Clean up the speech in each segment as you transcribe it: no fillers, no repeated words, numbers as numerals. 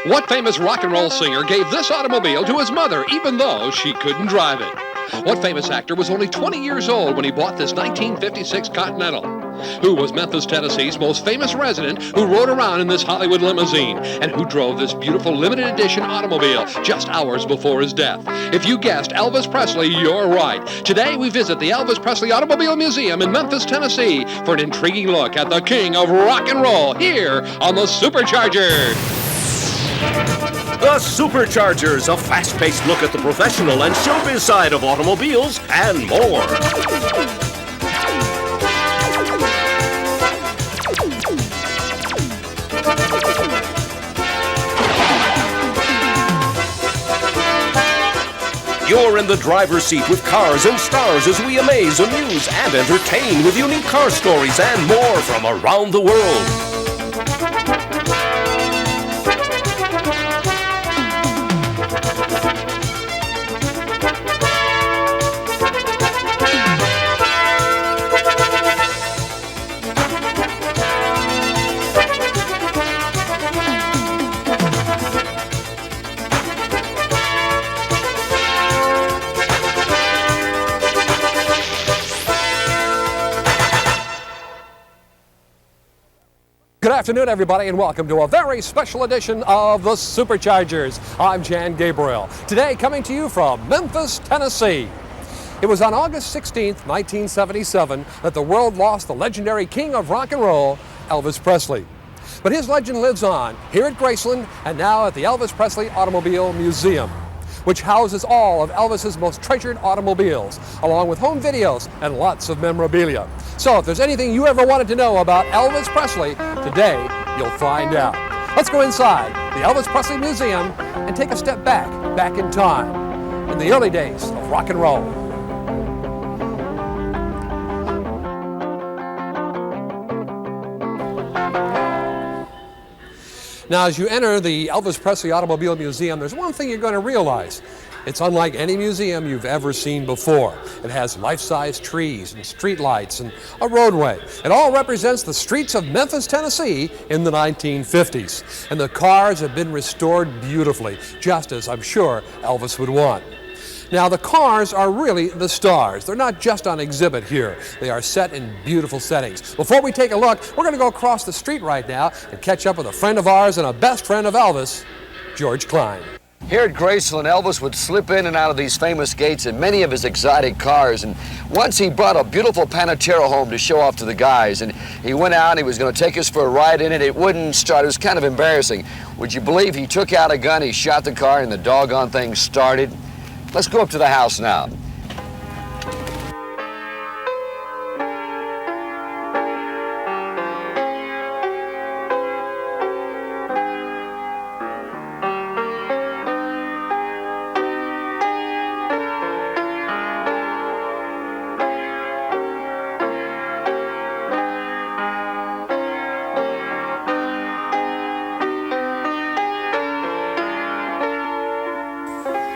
What famous rock and roll singer gave this automobile to his mother even though she couldn't drive it? What famous actor was only 20 years old when he bought this 1956 Continental? Who was Memphis, Tennessee's most famous resident who rode around in this Hollywood limousine? And who drove this beautiful limited edition automobile just hours before his death? If you guessed Elvis Presley, you're right. Today we visit the Elvis Presley Automobile Museum in Memphis, Tennessee for an intriguing look at the king of rock and roll here on the Supercharger. The Superchargers, a fast-paced look at the professional and showbiz side of automobiles and more. You're in the driver's seat with cars and stars as we amaze, amuse, and entertain with unique car stories and more from around the world. Good afternoon, everybody, and welcome to a very special edition of the Superchargers. I'm Jan Gabriel. Today, coming to you from Memphis, Tennessee. It was on August 16th, 1977, that the world lost the legendary king of rock and roll, Elvis Presley. But his legend lives on here at Graceland and now at the Elvis Presley Automobile Museum, which houses all of Elvis's most treasured automobiles, along with home videos and lots of memorabilia. So if there's anything you ever wanted to know about Elvis Presley, today you'll find out. Let's go inside the Elvis Presley Museum and take a step back in time, in the early days of rock and roll. Now, as you enter the Elvis Presley Automobile Museum, there's one thing you're going to realize. It's unlike any museum you've ever seen before. It has life-size trees and streetlights and a roadway. It all represents the streets of Memphis, Tennessee in the 1950s. And the cars have been restored beautifully, just as I'm sure Elvis would want. Now, the cars are really the stars. They're not just on exhibit here. They are set in beautiful settings. Before we take a look, we're going to go across the street right now and catch up with a friend of ours and a best friend of Elvis, George Klein. Here at Graceland, Elvis would slip in and out of these famous gates in many of his exotic cars, and once he brought a beautiful Panamera home to show off to the guys, and he went out and he was going to take us for a ride in it. It wouldn't start. It was kind of embarrassing. Would you believe he took out a gun, he shot the car, and the doggone thing started? Let's go up to the house now.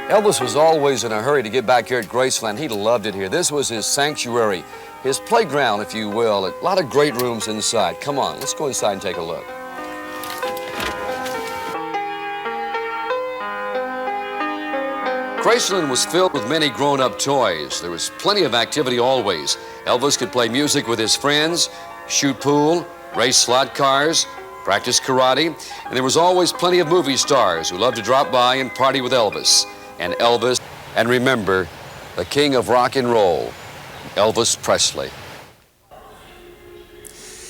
Elvis was always in a hurry to get back here at Graceland. He loved it here. This was his sanctuary, his playground, if you will. A lot of great rooms inside. Come on, let's go inside and take a look. Graceland was filled with many grown-up toys. There was plenty of activity always. Elvis could play music with his friends, shoot pool, race slot cars, practice karate, and there was always plenty of movie stars who loved to drop by and party with Elvis. And remember, the king of rock and roll, Elvis Presley.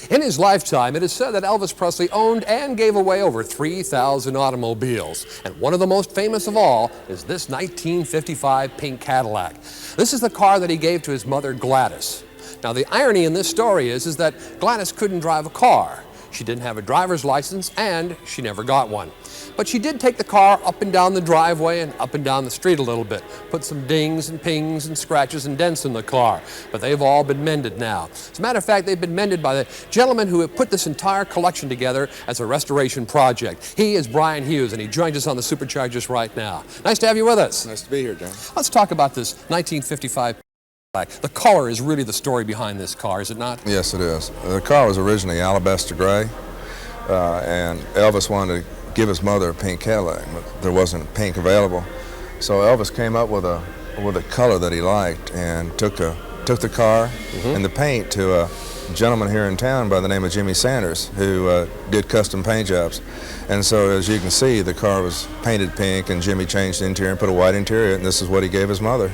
In his lifetime, it is said that Elvis Presley owned and gave away over 3,000 automobiles. And one of the most famous of all is this 1955 pink Cadillac. This is the car that he gave to his mother, Gladys. Now, the irony in this story is that Gladys couldn't drive a car. She didn't have a driver's license, and she never got one. But she did take the car up and down the driveway and up and down the street a little bit, put some dings and pings and scratches and dents in the car. But they've all been mended now. As a matter of fact, they've been mended by the gentleman who had put this entire collection together as a restoration project. He is Brian Hughes, and he joins us on the Superchargers right now. Nice to have you with us. Nice to be here, John. Let's talk about this 1955 The color is really the story behind this car, is it not? Yes, it is. The car was originally alabaster gray, and Elvis wanted to give his mother a pink Cadillac, but there wasn't pink available. So Elvis came up with a color that he liked and took the car and the paint to a gentleman here in town by the name of Jimmy Sanders, who did custom paint jobs. And so as you can see, the car was painted pink, and Jimmy changed the interior and put a white interior, and this is what he gave his mother.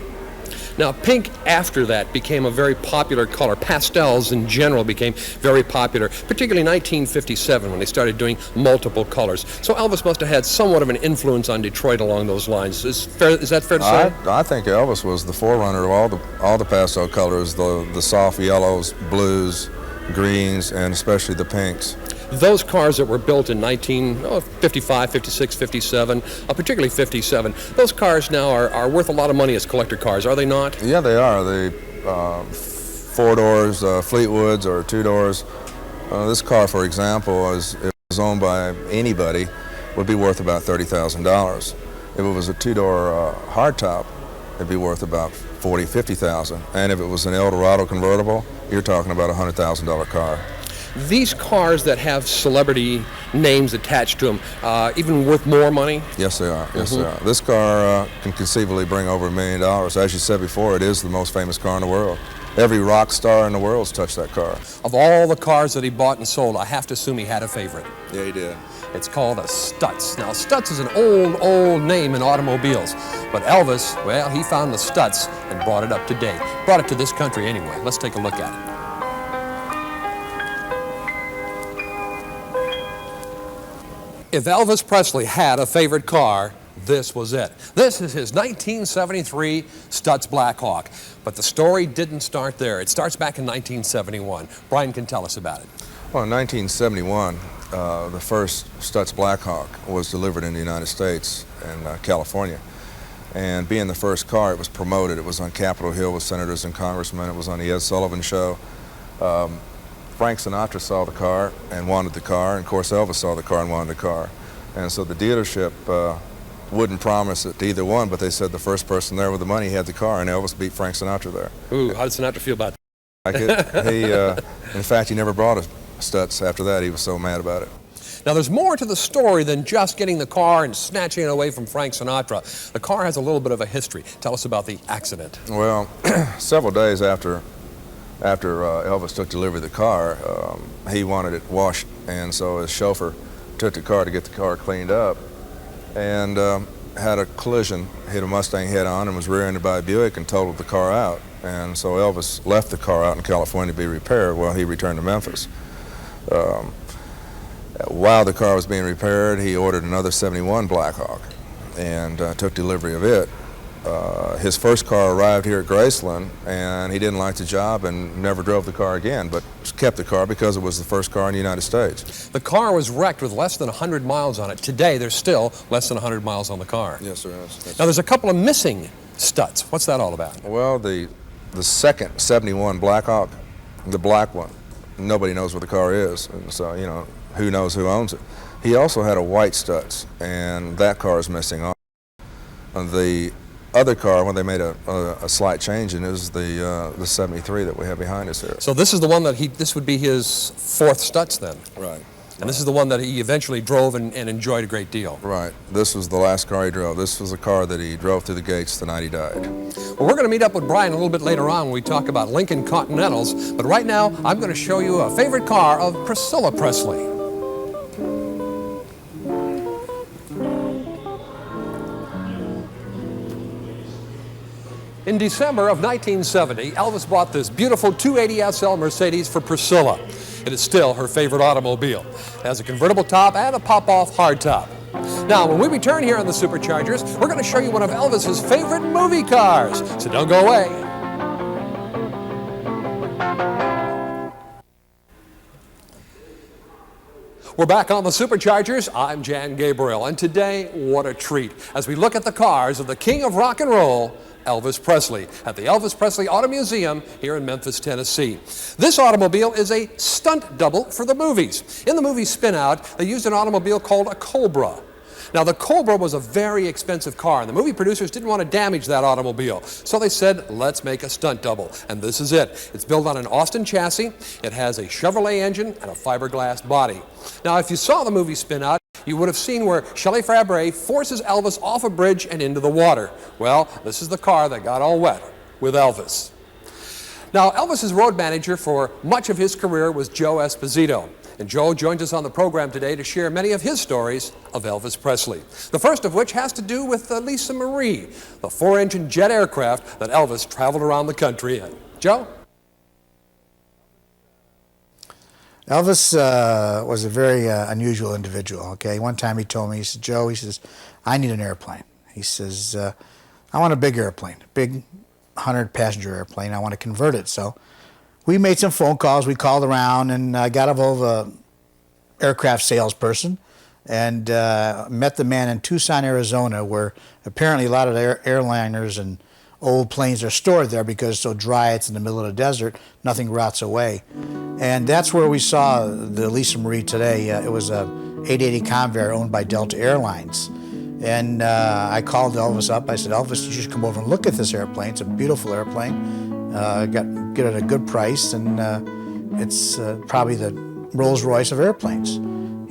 Now, pink after that became a very popular color. Pastels in general became very popular, particularly in 1957 when they started doing multiple colors. So Elvis must have had somewhat of an influence on Detroit along those lines. Is that fair to say? I think Elvis was the forerunner of all the pastel colors, the soft yellows, blues, greens, and especially the pinks. Those cars that were built in 1955, 56, 57, particularly 57, those cars now are worth a lot of money as collector cars, are they not? Yeah, they are. The 4 doors, Fleetwoods, or 2 doors. This car, for example, if it was owned by anybody, would be worth about $30,000. If it was a 2-door hardtop, it'd be worth about $40,000, $50,000. And if it was an Eldorado convertible, you're talking about a $100,000 car. These cars that have celebrity names attached to them, even worth more money? Yes, they are. Yes, they are. This car can conceivably bring over $1 million. As you said before, it is the most famous car in the world. Every rock star in the world's touched that car. Of all the cars that he bought and sold, I have to assume he had a favorite. Yeah, he did. It's called a Stutz. Now, Stutz is an old name in automobiles, but Elvis, well, he found the Stutz and brought it up to date. Brought it to this country anyway. Let's take a look at it. If Elvis Presley had a favorite car, this was it. This is his 1973 Stutz Blackhawk. But the story didn't start there. It starts back in 1971. Brian can tell us about it. Well, in 1971, the first Stutz Blackhawk was delivered in the United States and California. And being the first car, it was promoted. It was on Capitol Hill with senators and congressmen. It was on the Ed Sullivan Show. Frank Sinatra saw the car and wanted the car, and of course Elvis saw the car and wanted the car. And so the dealership wouldn't promise it to either one, but they said the first person there with the money had the car, and Elvis beat Frank Sinatra there. Ooh, how did Sinatra feel about that? Like it. In fact, he never brought a Stutz after that. He was so mad about it. Now, there's more to the story than just getting the car and snatching it away from Frank Sinatra. The car has a little bit of a history. Tell us about the accident. Well, several days after Elvis took delivery of the car, he wanted it washed, and so his chauffeur took the car to get the car cleaned up and had a collision, hit a Mustang head-on, and was rear-ended by a Buick and totaled the car out. And so Elvis left the car out in California to be repaired while he returned to Memphis. While the car was being repaired, he ordered another 71 Blackhawk and took delivery of it. His first car arrived here at Graceland, and he didn't like the job and never drove the car again, but kept the car because it was the first car in the United States. The car was wrecked with less than 100 miles on it. Today, there's still less than 100 miles on the car. Yes, there is. Now, there's a couple of missing Stutz. What's that all about? Well, the second 71 Blackhawk, the black one, nobody knows where the car is, and so, you know, who knows who owns it. He also had a white Stutz, and that car is missing off. The other car, when they made a slight change in, is the 73 that we have behind us here. So this is the one that this would be his fourth Stutz then? Right. And this is the one that he eventually drove and enjoyed a great deal. Right. This was the last car he drove. This was a car that he drove through the gates the night he died. Well, we're going to meet up with Brian a little bit later on when we talk about Lincoln Continentals, but right now I'm going to show you a favorite car of Priscilla Presley. In December of 1970, Elvis bought this beautiful 280 SL Mercedes for Priscilla. It is still her favorite automobile. It has a convertible top and a pop-off hardtop. Now, when we return here on the Superchargers, we're going to show you one of Elvis's favorite movie cars. So don't go away. We're back on the Superchargers. I'm Jan Gabriel, and today, what a treat, as we look at the cars of the king of rock and roll, Elvis Presley, at the Elvis Presley Auto Museum here in Memphis, Tennessee. This automobile is a stunt double for the movies. In the movie Spin Out, they used an automobile called a Cobra. Now, the Cobra was a very expensive car, and the movie producers didn't want to damage that automobile. So they said, let's make a stunt double. And this is it. It's built on an Austin chassis. It has a Chevrolet engine and a fiberglass body. Now, if you saw the movie Spin Out, you would have seen where Shelley Fabre forces Elvis off a bridge and into the water. Well, this is the car that got all wet with Elvis. Now, Elvis's road manager for much of his career was Joe Esposito. And Joe joins us on the program today to share many of his stories of Elvis Presley. The first of which has to do with the Lisa Marie, the 4-engine jet aircraft that Elvis traveled around the country in. Joe? Elvis was a very unusual individual, okay? One time he told me, he said, Joe, he says, I need an airplane. He says, I want a big airplane, a big 100-passenger airplane. I want to convert it. So we made some phone calls. We called around and got a hold of an aircraft salesperson and met the man in Tucson, Arizona, where apparently a lot of airliners and old planes are stored there because it's so dry, it's in the middle of the desert, nothing rots away. And that's where we saw the Lisa Marie today. It was a 880 Convair owned by Delta Airlines. And I called Elvis up. I said, Elvis, you should come over and look at this airplane. It's a beautiful airplane. Get it at a good price, and it's probably the Rolls Royce of airplanes.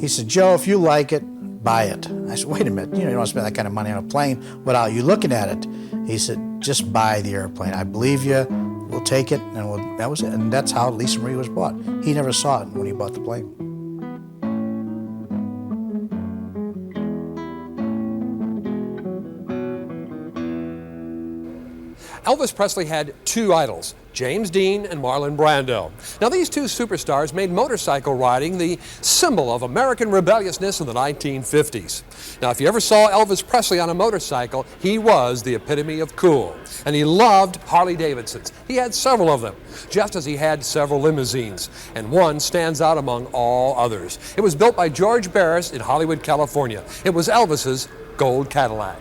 He said, Joe, if you like it, buy it. I said, wait a minute, you don't want to spend that kind of money on a plane without you looking at it. He said, just buy the airplane. I believe you. We'll take it, and that was it. And that's how Lisa Marie was bought. He never saw it when he bought the plane. Elvis Presley had two idols, James Dean and Marlon Brando. Now, these two superstars made motorcycle riding the symbol of American rebelliousness in the 1950s. Now, if you ever saw Elvis Presley on a motorcycle, he was the epitome of cool. And he loved Harley Davidsons. He had several of them, just as he had several limousines. And one stands out among all others. It was built by George Barris in Hollywood, California. It was Elvis's gold Cadillac.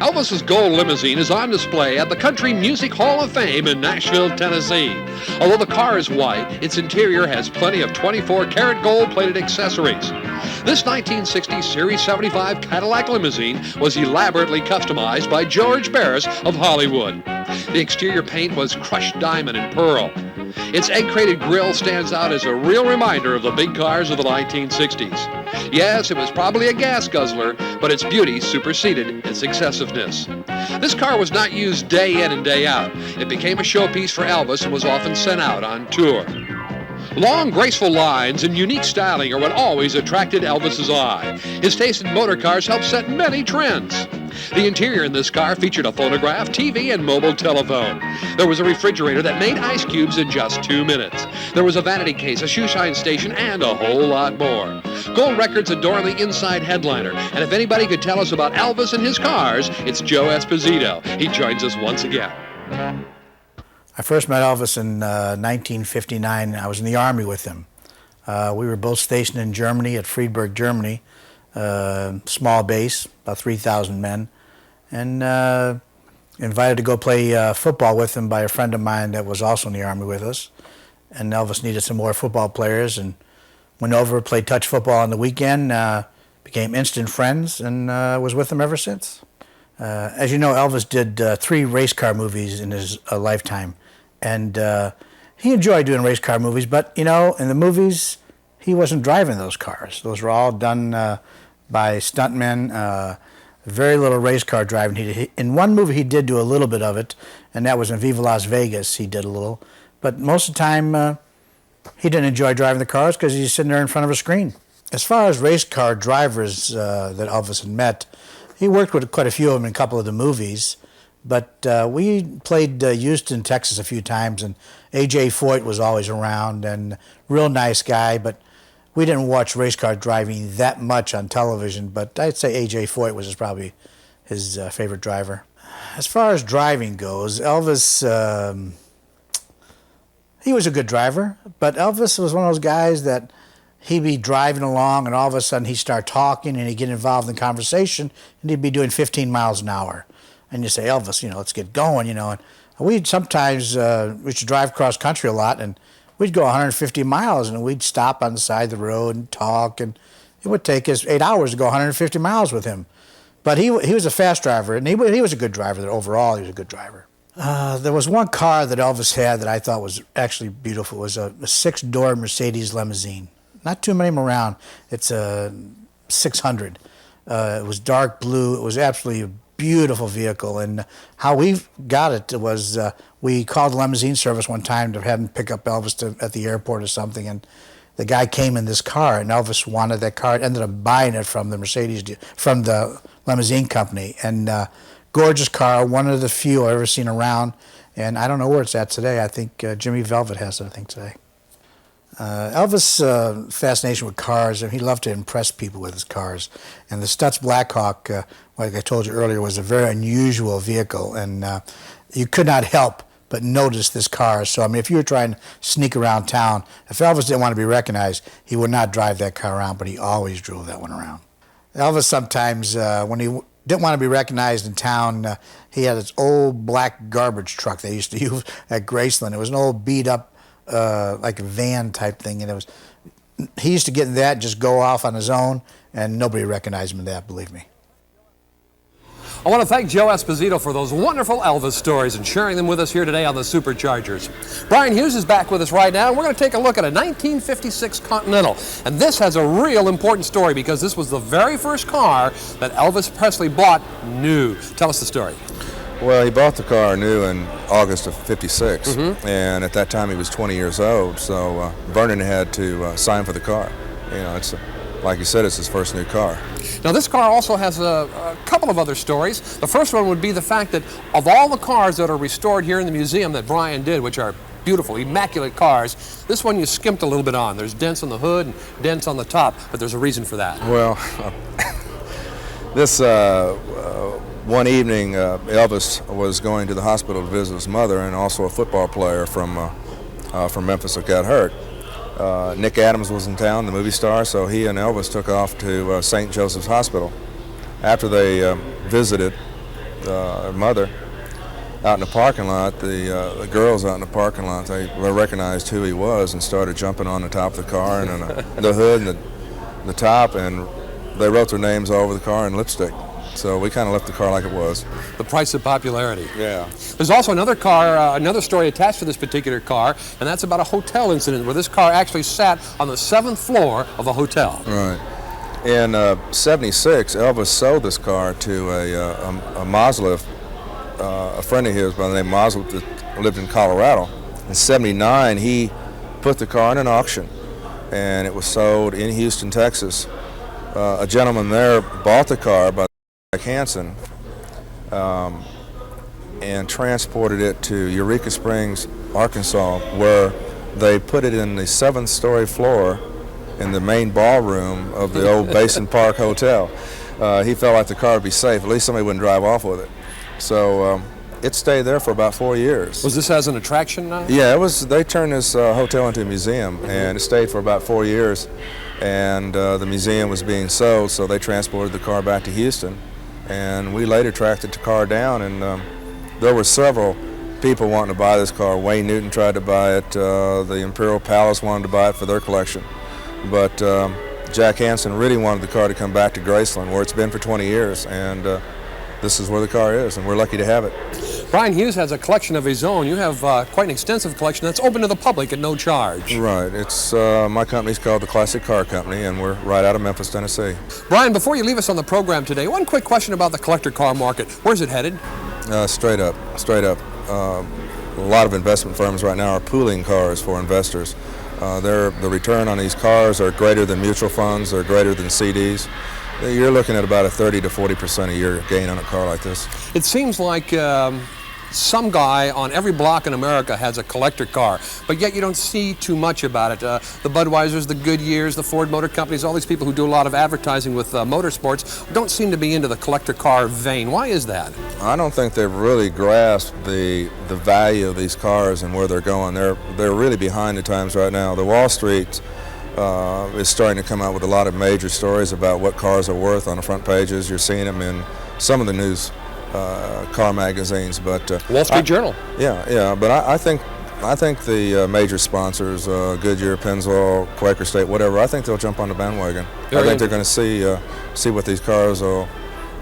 Elvis's gold limousine is on display at the Country Music Hall of Fame in Nashville, Tennessee. Although the car is white, its interior has plenty of 24-karat gold-plated accessories. This 1960 Series 75 Cadillac limousine was elaborately customized by George Barris of Hollywood. The exterior paint was crushed diamond and pearl. Its egg-crated grille stands out as a real reminder of the big cars of the 1960s. Yes, it was probably a gas guzzler, but its beauty superseded its excessiveness. This car was not used day in and day out. It became a showpiece for Elvis and was often sent out on tour. Long, graceful lines and unique styling are what always attracted Elvis's eye. His taste in motor cars helped set many trends. The interior in this car featured a phonograph, TV, and mobile telephone. There was a refrigerator that made ice cubes in just 2 minutes. There was a vanity case, a shoeshine station, and a whole lot more. Gold records adorn the inside headliner, and if anybody could tell us about Elvis and his cars, it's Joe Esposito. He joins us once again. I first met Elvis in 1959. I was in the Army with him. We were both stationed in Germany, at Friedberg, Germany, small base, about 3,000 men, and invited to go play football with him by a friend of mine that was also in the Army with us. And Elvis needed some more football players, and went over, played touch football on the weekend, became instant friends, and was with him ever since. As you know, Elvis did 3 race car movies in his lifetime, and he enjoyed doing race car movies, but, you know, in the movies, he wasn't driving those cars. Those were all done by stuntmen, very little race car driving. In one movie, he did do a little bit of it, and that was in Viva Las Vegas. He did a little, but most of the time, he didn't enjoy driving the cars because he's sitting there in front of a screen. As far as race car drivers that Elvis had met, he worked with quite a few of them in a couple of the movies, but we played Houston, Texas a few times, and A.J. Foyt was always around, and real nice guy, but we didn't watch race car driving that much on television, but I'd say A.J. Foyt was probably his favorite driver. As far as driving goes, Elvis, he was a good driver, but Elvis was one of those guys that he'd be driving along and all of a sudden he'd start talking and he'd get involved in conversation and he'd be doing 15 miles an hour. And you say, Elvis, you know, let's get going, you know. And we'd sometimes, we should drive cross country a lot, and we'd go 150 miles and we'd stop on the side of the road and talk, and it would take us 8 hours to go 150 miles with him. But he was a fast driver, and he was a good driver. Overall, he was a good driver. There was one car that Elvis had that I thought was actually beautiful. It was a 6-door Mercedes limousine. not too many of them around. It's a 600. It was dark blue. It was absolutely a beautiful vehicle. And how we got it was we called the limousine service one time to have them pick up Elvis at the airport or something. And the guy came in this car, and Elvis wanted that car. Ended up buying it from the from the limousine company. And gorgeous car, one of the few I've ever seen around. And I don't know where it's at today. I think Jimmy Velvet has it, I think, today. Elvis' fascination with cars, he loved to impress people with his cars. And the Stutz Blackhawk, like I told you earlier, was a very unusual vehicle. And you could not help but notice this car. So, I mean, if you were trying to sneak around town, if Elvis didn't want to be recognized, he would not drive that car around, but he always drove that one around. Elvis sometimes, when he didn't want to be recognized in town, he had this old black garbage truck they used to use at Graceland. It was an old beat-up, like a van type thing, and he used to get in that and just go off on his own, and nobody recognized him in that, believe me. I want to thank Joe Esposito for those wonderful Elvis stories and sharing them with us here today on the Superchargers. Brian Hughes is back with us right now, and we're going to take a look at a 1956 Continental. And this has a real important story because this was the very first car that Elvis Presley bought new. Tell us the story. Well, he bought the car new in August of '56, and at that time he was 20 years old, so Vernon had to sign for the car. You know, it's like you said, it's his first new car. Now, this car also has a couple of other stories. The first one would be the fact that of all the cars that are restored here in the museum that Brian did, which are beautiful, immaculate cars, this one you skimped a little bit on. There's dents on the hood and dents on the top, but there's a reason for that. Well, this one evening, Elvis was going to the hospital to visit his mother, and also a football player from Memphis that got hurt. Nick Adams was in town, the movie star, so he and Elvis took off to St. Joseph's Hospital. After they visited her mother out in the parking lot, the girls out in the parking lot, they recognized who he was and started jumping on the top of the car and on the hood and the top, and they wrote their names all over the car in lipstick. So we kind of left the car like it was. The price of popularity. Yeah. There's also another car, another story attached to this particular car, and that's about a hotel incident where this car actually sat on the 7th floor of a hotel. Right. In '76, Elvis sold this car to a Mosley, a friend of his by the name of Mosley that lived in Colorado. In '79, he put the car in an auction, and it was sold in Houston, Texas. A gentleman there bought the car by Hansen and transported it to Eureka Springs, Arkansas, where they put it in the 7th story floor in the main ballroom of the old Basin Park Hotel. He felt like the car would be safe. At least somebody wouldn't drive off with it. So it stayed there for about 4 years. Was this as an attraction now? Yeah, it was. They turned this hotel into a museum, and it stayed for about 4 years. And the museum was being sold, so they transported the car back to Houston. And we later tracked the car down, and there were several people wanting to buy this car. Wayne Newton tried to buy it. The Imperial Palace wanted to buy it for their collection. But Jack Hansen really wanted the car to come back to Graceland, where it's been for 20 years. And this is where the car is, and we're lucky to have it. Brian Hughes has a collection of his own. You have quite an extensive collection that's open to the public at no charge. Right. It's my company's called the Classic Car Company, and we're right out of Memphis, Tennessee. Brian, before you leave us on the program today, one quick question about the collector car market. Where's it headed? Straight up. A lot of investment firms right now are pooling cars for investors. The return on these cars are greater than mutual funds, or greater than CDs. You're looking at about a 30 to 40% a year gain on a car like this. It seems like some guy on every block in America has a collector car, but yet you don't see too much about it. The Budweisers, the Goodyears, the Ford Motor Companies, all these people who do a lot of advertising with motorsports don't seem to be into the collector car vein. Why is that? I don't think they've really grasped the value of these cars and where they're going. They're really behind the times right now. The Wall Street is starting to come out with a lot of major stories about what cars are worth on the front pages. You're seeing them in some of the news car magazines, but Wall Street Journal. Yeah. But I think the major sponsors, Goodyear, Pennzoil, Quaker State, whatever, I think they'll jump on the bandwagon. I think they're going to see what these cars will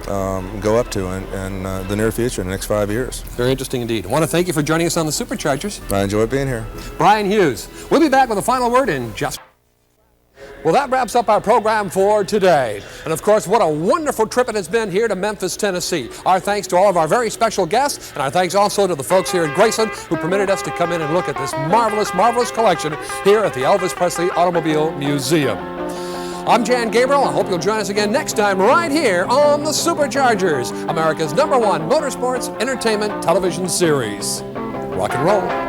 go up to in the near future, in the next 5 years. Very interesting indeed. I want to thank you for joining us on the Superchargers. I enjoyed being here. Brian Hughes. We'll be back with a final word in just. Well, that wraps up our program for today. And of course, what a wonderful trip it has been here to Memphis, Tennessee. Our thanks to all of our very special guests, and our thanks also to the folks here at Graceland who permitted us to come in and look at this marvelous, marvelous collection here at the Elvis Presley Automobile Museum. I'm Jan Gabriel. I hope you'll join us again next time right here on the Superchargers, America's #1 motorsports entertainment television series. Rock and roll.